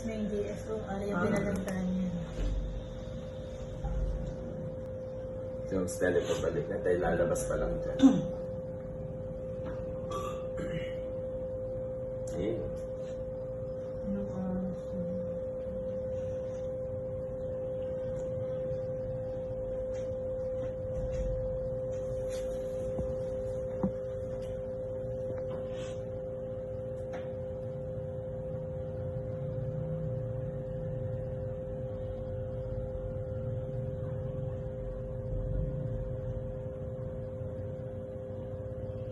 na yung GSO, yung pinalantaran niya. Yung Stella pabalik na tayo, lalabas pa lang dyan. Eh, Anong oras?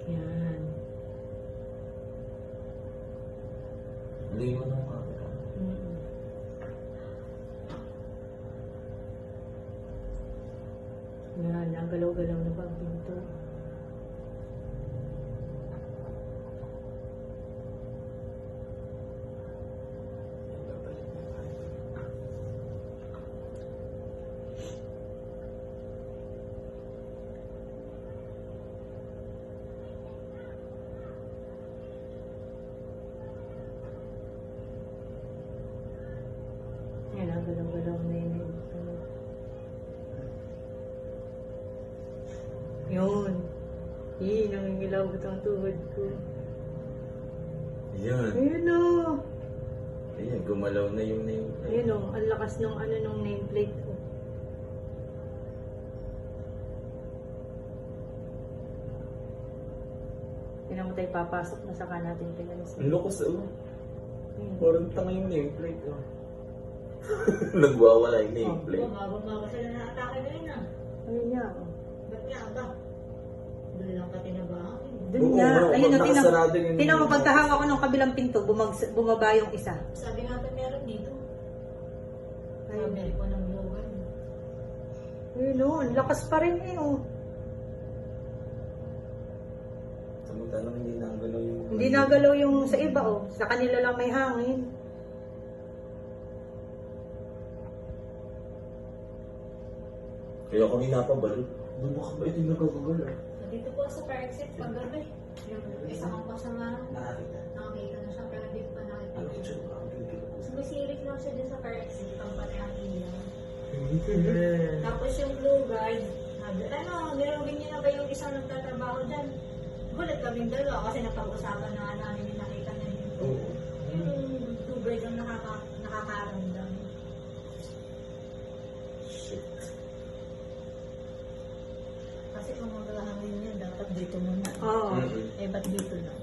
Yan. hindi mo nang makakita. Yan, ang galaw-galaw na ba ang pinto? Babalik na tayo. Yan, ang galaw-galaw na yun. Yun. Nangingilaw ang tuhod ko. Yan. Ayun o. Ayan, gumalaw na yung nameplate. Ayun o, ang lakas nung nung nameplate ko. Tingnan mo tayo, papasok na saka natin pinalis. Ang lakas, oh. Ayun. Parang tanga yung nameplate, oh. Nagwawala yung nameplate. Bumababa sila na atake na yun ah. Ayun niya o. Ba't niya ba? Doon lang ka tinabahan. Doon Oo, niya. bro, Ayun o, nakasarado yung- tingnan mo, pagkahanga ko ng kabilang pinto, bumaba yung isa. Sabi natin meron dito. Ayun. Sabi ko ng logan. Ayun o, ang lakas pa rin eh o. Samantalang hindi nagalaw yung... Hindi nagalaw yung sa iba o. Sa kanila lang may hangin. Kaya kami napabalik. Doon baka ba ito yung nagkakagalaw? Dito po sa fire exit paggabi. Yung isa kong kasama, Nakakita. nakakita na siya pero hindi ko pa nakita. Ano yung siya? Ang gigil ko. Sumisilip lang siya dun sa fire exit pang patay ang ilaw. Hmm. Tapos yung blue guard, sabi, meron din niya na ba yung isang nagtatrabaho dyan? Gulat kaming dalawa kasi napag-usapan na nga namin yung nakita niya dito. Oo. Yung blue guard ang nakakaramdam. Shit. Kasi kung maglahangin niya, dapat dito muna. Oo. Mm-mm. Eh, ba't dito lang?